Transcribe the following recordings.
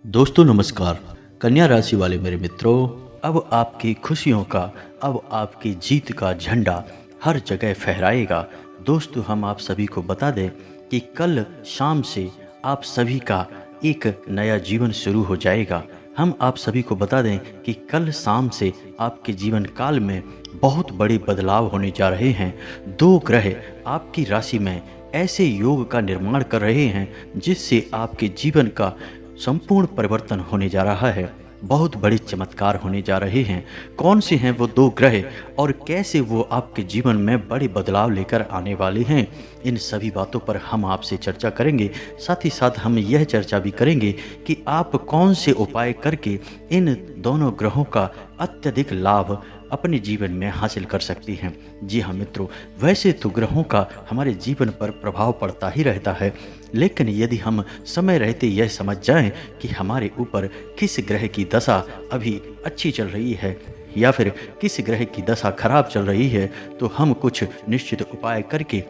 दोस्तों नमस्कार। कन्या राशि वाले मेरे मित्रों, अब आपकी खुशियों का, अब आपकी जीत का झंडा हर जगह फहराएगा। दोस्तों हम आप सभी को बता दें कि कल शाम से आप सभी का एक नया जीवन शुरू हो जाएगा। हम आप सभी को बता दें कि कल शाम से आपके जीवन काल में बहुत बड़े बदलाव होने जा रहे हैं। दो ग्रह आपकी राशि में ऐसे योग का निर्माण कर रहे हैं जिससे आपके जीवन का संपूर्ण परिवर्तन होने जा रहा है। बहुत बड़े चमत्कार होने जा रहे हैं। कौन से हैं वो दो ग्रह और कैसे वो आपके जीवन में बड़े बदलाव लेकर आने वाले हैं, इन सभी बातों पर हम आपसे चर्चा करेंगे। साथ ही साथ हम यह चर्चा भी करेंगे कि आप कौन से उपाय करके इन दोनों ग्रहों का अत्यधिक लाभ अपने जीवन में हासिल कर सकती हैं। जी हाँ मित्रों, वैसे तो ग्रहों का हमारे जीवन पर प्रभाव पड़ता ही रहता है, लेकिन यदि हम समय रहते यह समझ जाएं कि हमारे ऊपर किस ग्रह की दशा अभी अच्छी चल रही है या फिर किस ग्रह की दशा खराब चल रही है, तो हम कुछ निश्चित उपाय करके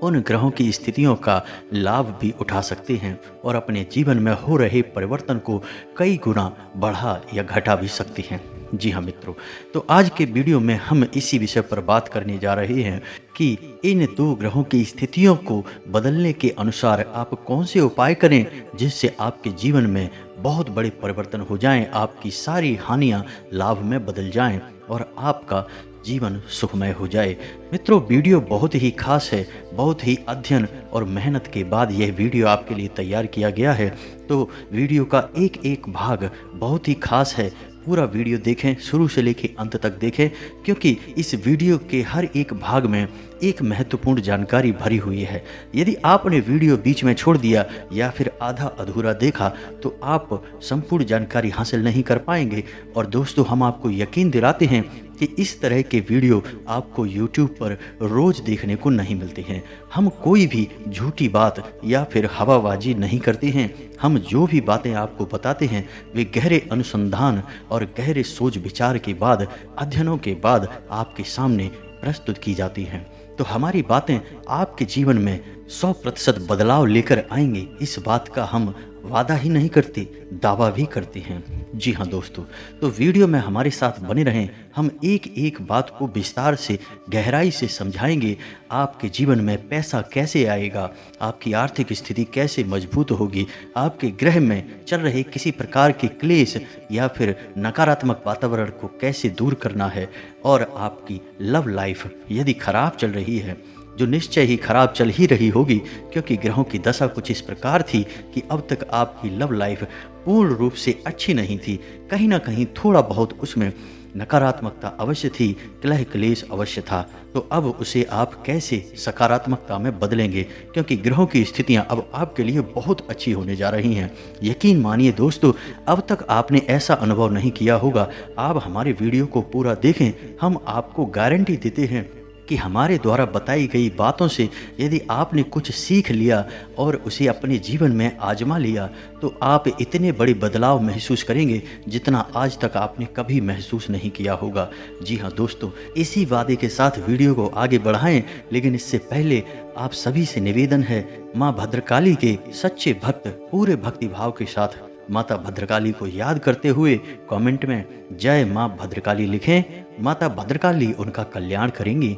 उन ग्रहों की स्थितियों का लाभ भी उठा सकते हैं और अपने जीवन में हो रहे परिवर्तन को कई गुना बढ़ा या घटा भी सकते हैं। जी हाँ मित्रों, तो आज के वीडियो में हम इसी विषय पर बात करने जा रहे हैं कि इन दो ग्रहों की स्थितियों को बदलने के अनुसार आप कौन से उपाय करें जिससे आपके जीवन में बहुत बड़े परिवर्तन हो जाएं, आपकी सारी हानियां लाभ में बदल जाएं और आपका जीवन सुखमय हो जाए। मित्रों वीडियो बहुत ही खास है, बहुत ही अध्ययन और मेहनत के बाद यह वीडियो आपके लिए तैयार किया गया है। तो वीडियो का एक एक भाग बहुत ही खास है। पूरा वीडियो देखें, शुरू से लेकर अंत तक देखें, क्योंकि इस वीडियो के हर एक भाग में एक महत्वपूर्ण जानकारी भरी हुई है। यदि आपने वीडियो बीच में छोड़ दिया या फिर आधा अधूरा देखा तो आप संपूर्ण जानकारी हासिल नहीं कर पाएंगे। और दोस्तों हम आपको यकीन दिलाते हैं कि इस तरह के वीडियो आपको YouTube पर रोज़ देखने को नहीं मिलते हैं। हम कोई भी झूठी बात या फिर हवाबाजी नहीं करते हैं। हम जो भी बातें आपको बताते हैं वे गहरे अनुसंधान और गहरे सोच विचार के बाद, अध्ययनों के बाद आपके सामने प्रस्तुत की जाती हैं। तो हमारी बातें आपके जीवन में 100% बदलाव लेकर आएंगे, इस बात का हम वादा ही नहीं करते, दावा भी करते हैं। जी हाँ दोस्तों, तो वीडियो में हमारे साथ बने रहें। हम एक एक बात को विस्तार से, गहराई से समझाएंगे। आपके जीवन में पैसा कैसे आएगा, आपकी आर्थिक स्थिति कैसे मजबूत होगी, आपके ग्रह में चल रहे किसी प्रकार के क्लेश या फिर नकारात्मक वातावरण को कैसे दूर करना है, और आपकी लव लाइफ यदि खराब चल रही है, जो निश्चय ही खराब चल ही रही होगी, क्योंकि ग्रहों की दशा कुछ इस प्रकार थी कि अब तक आपकी लव लाइफ पूर्ण रूप से अच्छी नहीं थी। कहीं ना कहीं थोड़ा बहुत उसमें नकारात्मकता अवश्य थी, कलह क्लेश अवश्य था। तो अब उसे आप कैसे सकारात्मकता में बदलेंगे, क्योंकि ग्रहों की स्थितियां अब आपके लिए बहुत अच्छी होने जा रही हैं। यकीन मानिए दोस्तों, अब तक आपने ऐसा अनुभव नहीं किया होगा। आप हमारे वीडियो को पूरा देखें, हम आपको गारंटी देते हैं कि हमारे द्वारा बताई गई बातों से यदि आपने कुछ सीख लिया और उसे अपने जीवन में आजमा लिया तो आप इतने बड़े बदलाव महसूस करेंगे जितना आज तक आपने कभी महसूस नहीं किया होगा। जी हाँ दोस्तों, इसी वादे के साथ वीडियो को आगे बढ़ाएं, लेकिन इससे पहले आप सभी से निवेदन है, माँ भद्रकाली के सच्चे भक्त पूरे भक्तिभाव के साथ माता भद्रकाली को याद करते हुए कमेंट में जय माँ भद्रकाली लिखें। माता भद्रकाली उनका कल्याण करेंगी।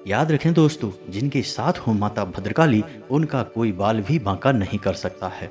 याद रखें दोस्तों, जिनके साथ हो माता भद्रकाली उनका कोई बाल भी बांका नहीं कर सकता है।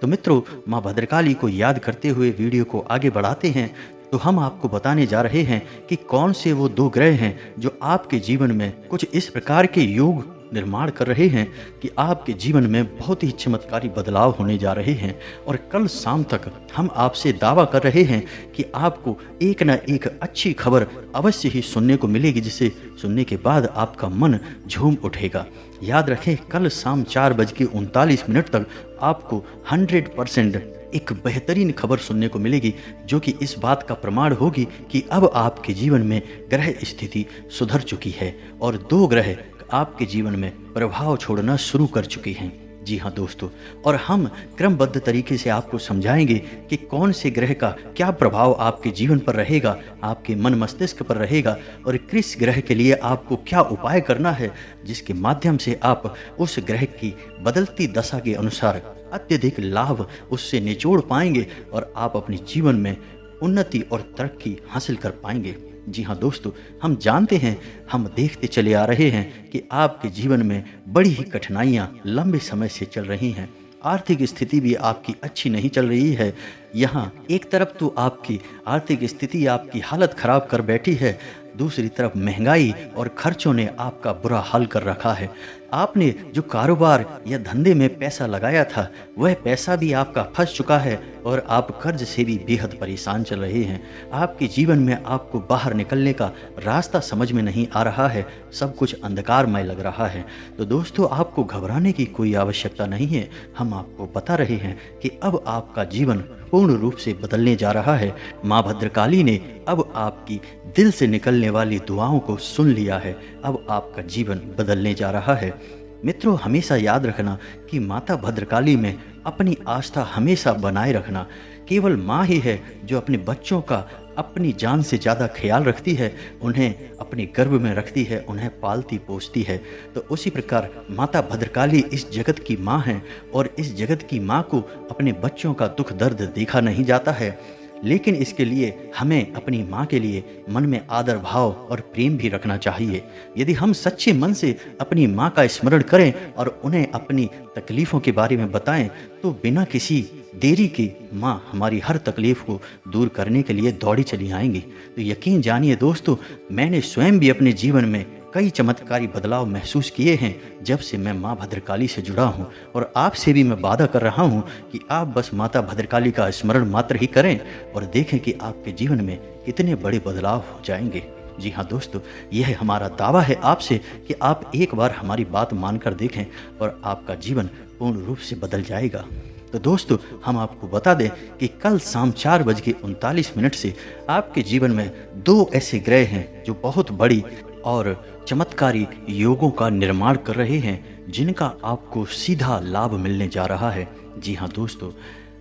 तो मित्रों, माँ भद्रकाली को याद करते हुए वीडियो को आगे बढ़ाते हैं। तो हम आपको बताने जा रहे हैं कि कौन से वो दो ग्रह हैं जो आपके जीवन में कुछ इस प्रकार के योग निर्माण कर रहे हैं कि आपके जीवन में बहुत ही चमत्कारी बदलाव होने जा रहे हैं। और कल शाम तक हम आपसे दावा कर रहे हैं कि आपको एक न एक अच्छी खबर अवश्य ही सुनने को मिलेगी, जिसे सुनने के बाद आपका मन झूम उठेगा। याद रखें, कल शाम 4:39 तक आपको 100% एक बेहतरीन खबर सुनने को मिलेगी, जो कि इस बात का प्रमाण होगी कि अब आपके जीवन में ग्रह स्थिति सुधर चुकी है और दो ग्रह आपके जीवन में प्रभाव छोड़ना शुरू कर चुकी हैं। जी हाँ दोस्तों, और हम क्रमबद्ध तरीके से आपको समझाएंगे कि कौन से ग्रह का क्या प्रभाव आपके जीवन पर रहेगा, आपके मन मस्तिष्क पर रहेगा, और किस ग्रह के लिए आपको क्या उपाय करना है, जिसके माध्यम से आप उस ग्रह की बदलती दशा के अनुसार अत्यधिक लाभ उससे निचोड़ पाएंगे और आप अपने जीवन में उन्नति और तरक्की हासिल कर पाएंगे। जी हाँ दोस्तों, हम जानते हैं, हम देखते चले आ रहे हैं कि आपके जीवन में बड़ी ही कठिनाइयाँ लंबे समय से चल रही हैं। आर्थिक स्थिति भी आपकी अच्छी नहीं चल रही है। यहाँ एक तरफ तो आपकी आर्थिक स्थिति, आपकी हालत खराब कर बैठी है, दूसरी तरफ महंगाई और खर्चों ने आपका बुरा हाल कर रखा है। आपने जो कारोबार या धंधे में पैसा लगाया था, वह पैसा भी आपका फंस चुका है और आप कर्ज से भी बेहद परेशान चल रहे हैं। आपके जीवन में आपको बाहर निकलने का रास्ता समझ में नहीं आ रहा है, सब कुछ अंधकारमय लग रहा है। तो दोस्तों, आपको घबराने की कोई आवश्यकता नहीं है। हम आपको बता रहे हैं कि अब आपका जीवन पूर्ण रूप से बदलने जा रहा है। माँ भद्रकाली ने अब आपकी दिल से निकलने वाली दुआओं को सुन लिया है। अब आपका जीवन बदलने जा रहा है। मित्रों, हमेशा याद रखना कि माता भद्रकाली में अपनी आस्था हमेशा बनाए रखना। केवल माँ ही है जो अपने बच्चों का अपनी जान से ज़्यादा ख्याल रखती है, उन्हें अपने गर्भ में रखती है, उन्हें पालती पोसती है। तो उसी प्रकार माता भद्रकाली इस जगत की माँ हैं और इस जगत की माँ को अपने बच्चों का दुख दर्द देखा नहीं जाता है। लेकिन इसके लिए हमें अपनी माँ के लिए मन में आदर भाव और प्रेम भी रखना चाहिए। यदि हम सच्चे मन से अपनी माँ का स्मरण करें और उन्हें अपनी तकलीफ़ों के बारे में बताएं, तो बिना किसी देरी के माँ हमारी हर तकलीफ़ को दूर करने के लिए दौड़ी चली आएंगी। तो यकीन जानिए दोस्तों, मैंने स्वयं भी अपने जीवन में कई चमत्कारी बदलाव महसूस किए हैं जब से मैं माँ भद्रकाली से जुड़ा हूँ। और आपसे भी मैं वादा कर रहा हूँ कि आप बस माता भद्रकाली का स्मरण मात्र ही करें और देखें कि आपके जीवन में कितने बड़े बदलाव हो जाएंगे। जी हाँ दोस्तों, यह हमारा दावा है आपसे कि आप एक बार हमारी बात मानकर देखें और आपका जीवन पूर्ण रूप से बदल जाएगा। तो दोस्तों, हम आपको बता दें कि कल शाम 4:39 से आपके जीवन में 2 ऐसे ग्रह हैं जो बहुत बड़ी और चमत्कारी योगों का निर्माण कर रहे हैं, जिनका आपको सीधा लाभ मिलने जा रहा है। जी हाँ दोस्तों,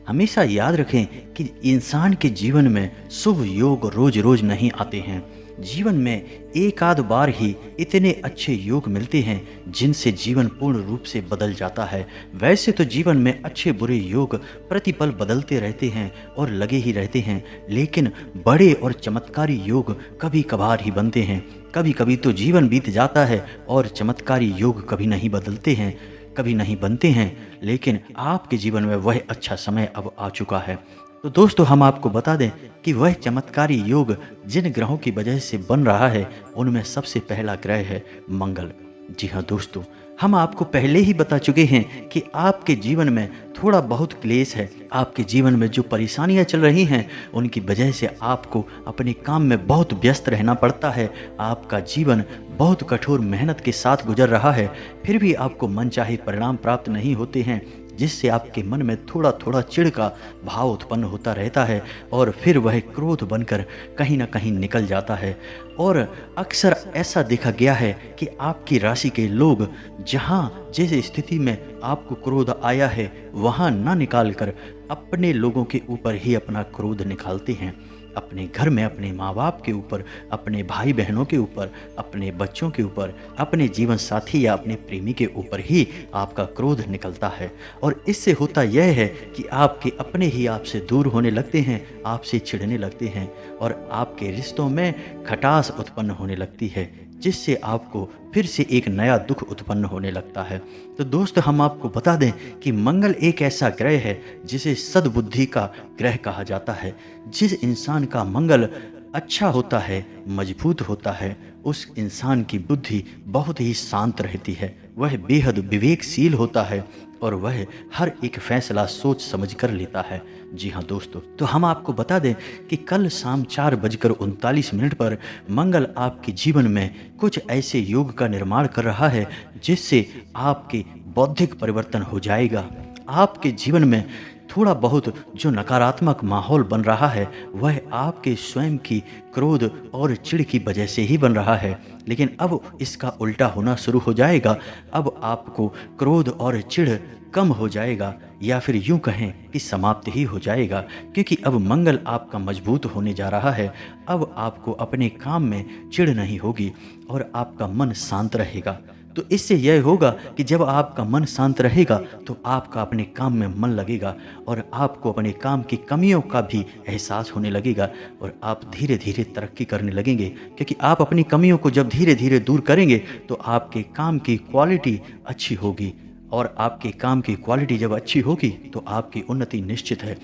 हमेशा याद रखें कि इंसान के जीवन में शुभ योग रोज रोज नहीं आते हैं। जीवन में एक आध बार ही इतने अच्छे योग मिलते हैं जिनसे जीवन पूर्ण रूप से बदल जाता है। वैसे तो जीवन में अच्छे बुरे योग प्रतिपल बदलते रहते हैं और लगे ही रहते हैं, लेकिन बड़े और चमत्कारी योग कभी कभार ही बनते हैं। कभी कभी तो जीवन बीत जाता है और चमत्कारी योग कभी नहीं बदलते हैं, कभी नहीं बनते हैं। लेकिन आपके जीवन में वह अच्छा समय अब आ चुका है। तो दोस्तों, हम आपको बता दें कि वह चमत्कारी योग जिन ग्रहों की वजह से बन रहा है, उनमें सबसे पहला ग्रह है मंगल। जी हाँ दोस्तों, हम आपको पहले ही बता चुके हैं कि आपके जीवन में थोड़ा बहुत क्लेश है। आपके जीवन में जो परेशानियां चल रही हैं, उनकी वजह से आपको अपने काम में बहुत व्यस्त रहना पड़ता है। आपका जीवन बहुत कठोर मेहनत के साथ गुजर रहा है, फिर भी आपको मनचाहे परिणाम प्राप्त नहीं होते हैं, जिससे आपके मन में थोड़ा थोड़ा चिढ़ का भाव उत्पन्न होता रहता है और फिर वह क्रोध बनकर कहीं ना कहीं निकल जाता है। और अक्सर ऐसा देखा गया है कि आपकी राशि के लोग जहाँ जिस स्थिति में आपको क्रोध आया है, वहाँ ना निकाल कर अपने लोगों के ऊपर ही अपना क्रोध निकालते हैं। अपने घर में अपने माँ बाप के ऊपर, अपने भाई बहनों के ऊपर, अपने बच्चों के ऊपर, अपने जीवन साथी या अपने प्रेमी के ऊपर ही आपका क्रोध निकलता है। और इससे होता यह है कि आपके अपने ही आपसे दूर होने लगते हैं, आपसे चिढ़ने लगते हैं और आपके रिश्तों में खटास उत्पन्न होने लगती है, जिससे आपको फिर से एक नया दुख उत्पन्न होने लगता है। तो दोस्त, हम आपको बता दें कि मंगल एक ऐसा ग्रह है जिसे सद्बुद्धि का ग्रह कहा जाता है। जिस इंसान का मंगल अच्छा होता है, मजबूत होता है, उस इंसान की बुद्धि बहुत ही शांत रहती है, वह बेहद विवेकशील होता है और वह हर एक फैसला सोच समझ कर लेता है। जी हाँ दोस्तों, तो हम आपको बता दें कि कल शाम 4:39 पर मंगल आपके जीवन में कुछ ऐसे योग का निर्माण कर रहा है जिससे आपके बौद्धिक परिवर्तन हो जाएगा। आपके जीवन में थोड़ा बहुत जो नकारात्मक माहौल बन रहा है, वह आपके स्वयं की क्रोध और चिढ़ की वजह से ही बन रहा है, लेकिन अब इसका उल्टा होना शुरू हो जाएगा। अब आपको क्रोध और चिढ़ कम हो जाएगा, या फिर यूं कहें कि समाप्त ही हो जाएगा, क्योंकि अब मंगल आपका मजबूत होने जा रहा है। अब आपको अपने काम में चिढ़ नहीं होगी और आपका मन शांत रहेगा। तो इससे यह होगा कि जब आपका मन शांत रहेगा तो आपका अपने काम में मन लगेगा और आपको अपने काम की कमियों का भी एहसास होने लगेगा और आप धीरे धीरे तरक्की करने लगेंगे, क्योंकि आप अपनी कमियों को जब धीरे धीरे दूर करेंगे तो आपके काम की क्वालिटी अच्छी होगी और आपके काम की क्वालिटी जब अच्छी होगी तो आपकी उन्नति निश्चित है।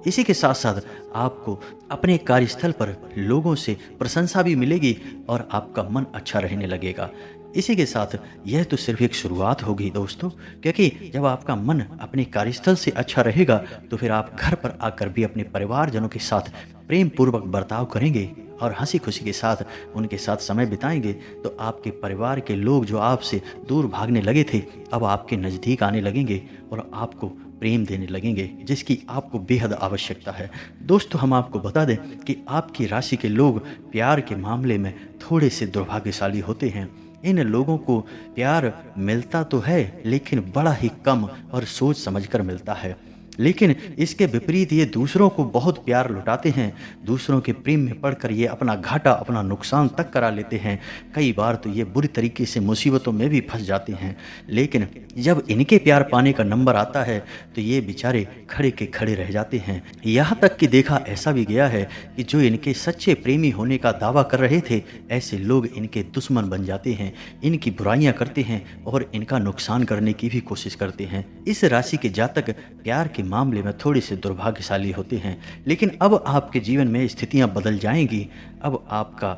इसी के साथ साथ आपको अपने कार्यस्थल पर लोगों से प्रशंसा भी मिलेगी और आपका मन अच्छा रहने लगेगा। इसी के साथ यह तो सिर्फ एक शुरुआत होगी दोस्तों, क्योंकि जब आपका मन अपने कार्यस्थल से अच्छा रहेगा तो फिर आप घर पर आकर भी अपने परिवारजनों के साथ प्रेम पूर्वक बर्ताव करेंगे और हंसी खुशी के साथ उनके साथ समय बिताएंगे तो आपके परिवार के लोग जो आपसे दूर भागने लगे थे अब आपके नज़दीक आने लगेंगे और आपको प्रेम देने लगेंगे, जिसकी आपको बेहद आवश्यकता है। दोस्तों, हम आपको बता दें कि आपकी राशि के लोग प्यार के मामले में थोड़े से दुर्भाग्यशाली होते हैं। इन लोगों को प्यार मिलता तो है लेकिन बड़ा ही कम और सोच समझकर मिलता है, लेकिन इसके विपरीत ये दूसरों को बहुत प्यार लुटाते हैं। दूसरों के प्रेम में पड़कर ये अपना घाटा, अपना नुकसान तक करा लेते हैं। कई बार तो ये बुरी तरीके से मुसीबतों में भी फंस जाते हैं, लेकिन जब इनके प्यार पाने का नंबर आता है तो ये बेचारे खड़े के खड़े रह जाते हैं। यहाँ तक कि देखा ऐसा भी गया है कि जो इनके सच्चे प्रेमी होने का दावा कर रहे थे, ऐसे लोग इनके दुश्मन बन जाते हैं, इनकी बुराइयां करते हैं और इनका नुकसान करने की भी कोशिश करते हैं। इस राशि के जातक प्यार के मामले में थोड़े से दुर्भाग्यशाली होते हैं, लेकिन अब आपके जीवन में स्थितियां बदल जाएंगी। अब आपका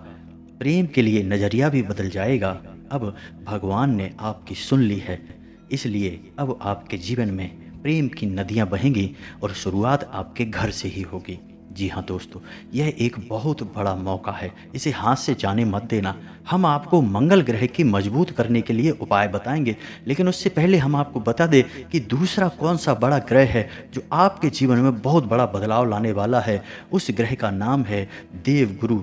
प्रेम के लिए नज़रिया भी बदल जाएगा। अब भगवान ने आपकी सुन ली है, इसलिए अब आपके जीवन में प्रेम की नदियां बहेंगी और शुरुआत आपके घर से ही होगी। जी हाँ दोस्तों, यह एक बहुत बड़ा मौका है, इसे हाथ से जाने मत देना। हम आपको मंगल ग्रह की मजबूत करने के लिए उपाय बताएंगे, लेकिन उससे पहले हम आपको बता दें कि दूसरा कौन सा बड़ा ग्रह है जो आपके जीवन में बहुत बड़ा बदलाव लाने वाला है। उस ग्रह का नाम है देवगुरु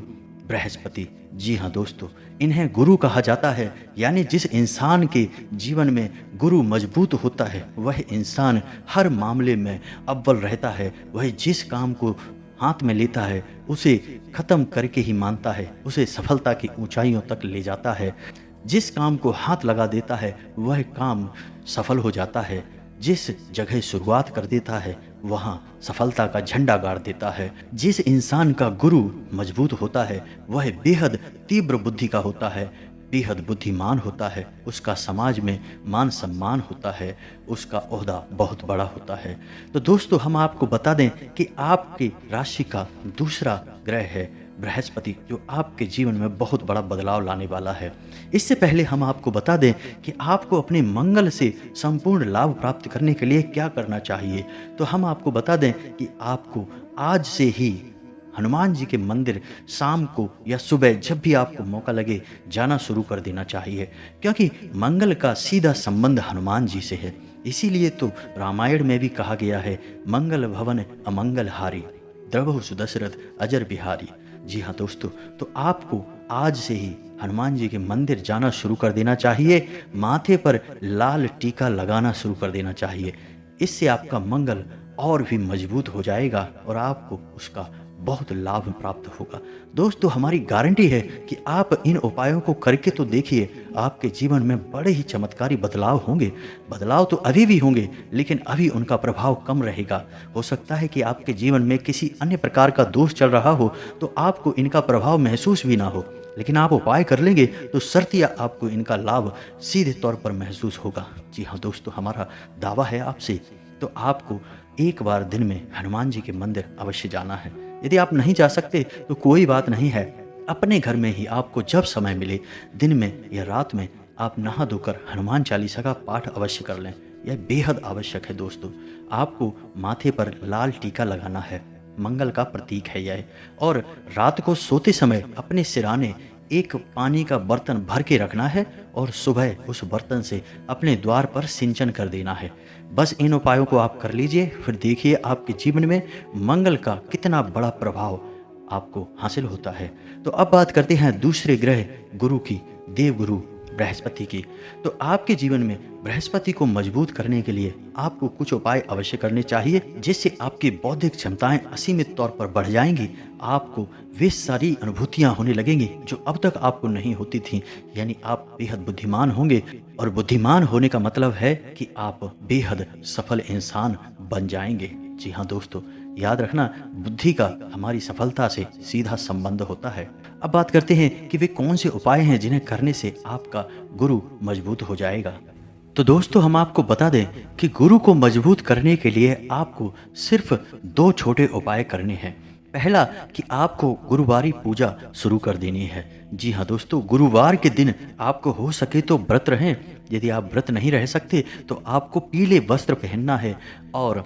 बृहस्पति। जी हाँ दोस्तों, इन्हें गुरु कहा जाता है, यानी जिस इंसान के जीवन में गुरु मजबूत होता है वह इंसान हर मामले में अव्वल रहता है। वह जिस काम को हाथ में लेता है उसे ख़त्म करके ही मानता है, उसे सफलता की ऊंचाइयों तक ले जाता है। जिस काम को हाथ लगा देता है वह काम सफल हो जाता है। जिस जगह शुरुआत कर देता है वहाँ सफलता का झंडा गाड़ देता है। जिस इंसान का गुरु मजबूत होता है वह बेहद तीव्र बुद्धि का होता है, बेहद बुद्धिमान होता है, उसका समाज में मान सम्मान होता है, उसका ओहदा बहुत बड़ा होता है। तो दोस्तों, हम आपको बता दें कि आपकी राशि का दूसरा ग्रह है बृहस्पति, जो आपके जीवन में बहुत बड़ा बदलाव लाने वाला है। इससे पहले हम आपको बता दें कि आपको अपने मंगल से संपूर्ण लाभ प्राप्त करने के लिए क्या करना चाहिए। तो हम आपको बता दें कि आपको आज से ही हनुमान जी के मंदिर शाम को या सुबह जब भी आपको मौका लगे जाना शुरू कर देना चाहिए, क्योंकि मंगल का सीधा संबंध हनुमान जी से है। इसीलिए तो रामायण में भी कहा गया है, मंगल भवन अमंगल हारी, द्रवहु सुदशरथ अजर बिहारी। जी हाँ दोस्तों, तो आपको आज से ही हनुमान जी के मंदिर जाना शुरू कर देना चाहिए, माथे पर लाल टीका लगाना शुरू कर देना चाहिए। इससे आपका मंगल और भी मजबूत हो जाएगा और आपको उसका बहुत लाभ प्राप्त होगा। दोस्तों, हमारी गारंटी है कि आप इन उपायों को करके तो देखिए, आपके जीवन में बड़े ही चमत्कारी बदलाव होंगे। बदलाव तो अभी भी होंगे, लेकिन अभी उनका प्रभाव कम रहेगा। हो सकता है कि आपके जीवन में किसी अन्य प्रकार का दोष चल रहा हो तो आपको इनका प्रभाव महसूस भी ना हो, लेकिन आप उपाय कर लेंगे तो शर्तिया आपको इनका लाभ सीधे तौर पर महसूस होगा। जी हाँ दोस्तों, हमारा दावा है आपसे, तो आपको एक बार दिन में हनुमान जी के मंदिर अवश्य जाना है। यदि आप नहीं जा सकते तो कोई बात नहीं है, अपने घर में ही आपको जब समय मिले, दिन में या रात में, आप नहा धोकर हनुमान चालीसा का पाठ अवश्य कर लें। यह बेहद आवश्यक है दोस्तों। आपको माथे पर लाल टीका लगाना है, मंगल का प्रतीक है यह, और रात को सोते समय अपने सिराने एक पानी का बर्तन भर के रखना है और सुबह उस बर्तन से अपने द्वार पर सिंचन कर देना है। बस इन उपायों को आप कर लीजिए, फिर देखिए आपके जीवन में मंगल का कितना बड़ा प्रभाव आपको हासिल होता है। तो अब बात करते हैं दूसरे ग्रह गुरु की, देवगुरु बृहस्पति की। तो आपके जीवन में बृहस्पति को मजबूत करने के लिए आपको कुछ उपाय अवश्य करने चाहिए, जिससे आपकी बौद्धिक क्षमताएं असीमित तौर पर बढ़ जाएंगी। आपको वे सारी अनुभूतियां होने लगेंगी जो अब तक आपको नहीं होती थी, यानी आप बेहद बुद्धिमान होंगे। और बुद्धिमान होने का मतलब है कि आप बेहद सफल इंसान बन जाएंगे। जी हाँ दोस्तों, याद रखना, बुद्धि का हमारी सफलता से सीधा संबंध होता है। अब बात करते हैं कि वे कौन से उपाय हैं जिन्हें करने से आपका गुरु मजबूत हो जाएगा। तो दोस्तों, हम आपको बता दें कि गुरु को मजबूत करने के लिए आपको सिर्फ 2 छोटे उपाय करने हैं। पहला कि आपको गुरुवारी पूजा शुरू कर देनी है। जी हाँ दोस्तों, गुरुवार के दिन आपको हो सके तो व्रत रहें। यदि आप व्रत नहीं रह सकते तो आपको पीले वस्त्र पहनना है और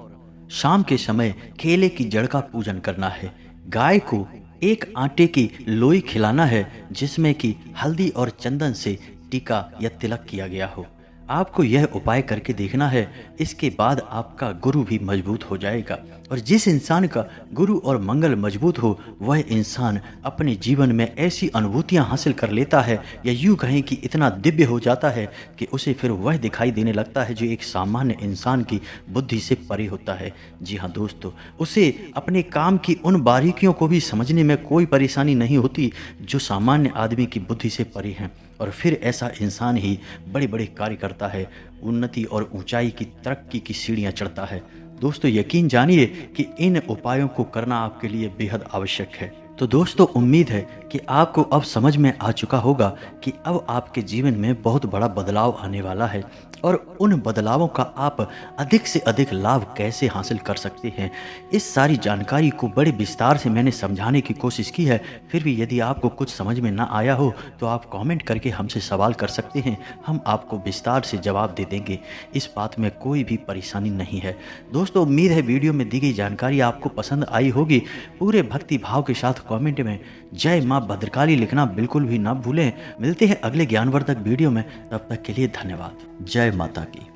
शाम के समय केले की जड़ का पूजन करना है। गाय को एक आटे की लोई खिलाना है जिसमें कि हल्दी और चंदन से टीका या तिलक किया गया हो। आपको यह उपाय करके देखना है। इसके बाद आपका गुरु भी मजबूत हो जाएगा। और जिस इंसान का गुरु और मंगल मजबूत हो, वह इंसान अपने जीवन में ऐसी अनुभूतियां हासिल कर लेता है, या यूँ कहें कि इतना दिव्य हो जाता है कि उसे फिर वह दिखाई देने लगता है जो एक सामान्य इंसान की बुद्धि से परे होता है। जी हाँ दोस्तों, उसे अपने काम की उन बारीकियों को भी समझने में कोई परेशानी नहीं होती जो सामान्य आदमी की बुद्धि से परे हैं। और फिर ऐसा इंसान ही बड़े बड़े कार्य करता है, उन्नति और ऊंचाई की तरक्की की सीढ़ियां चढ़ता है। दोस्तों, यकीन जानिए कि इन उपायों को करना आपके लिए बेहद आवश्यक है। तो दोस्तों, उम्मीद है कि आपको अब समझ में आ चुका होगा कि अब आपके जीवन में बहुत बड़ा बदलाव आने वाला है और उन बदलावों का आप अधिक से अधिक लाभ कैसे हासिल कर सकते हैं। इस सारी जानकारी को बड़े विस्तार से मैंने समझाने की कोशिश की है। फिर भी यदि आपको कुछ समझ में ना आया हो तो आप कमेंट करके हमसे सवाल कर सकते हैं, हम आपको विस्तार से जवाब दे देंगे। इस बात में कोई भी परेशानी नहीं है। दोस्तों, उम्मीद है वीडियो में दी गई जानकारी आपको पसंद आई होगी। पूरे भक्ति भाव के साथ कमेंट में जय माँ भद्रकाली लिखना बिल्कुल भी ना भूलें। मिलते हैं अगले ज्ञानवर्धक वीडियो में, तब तक के लिए धन्यवाद। जय माता की।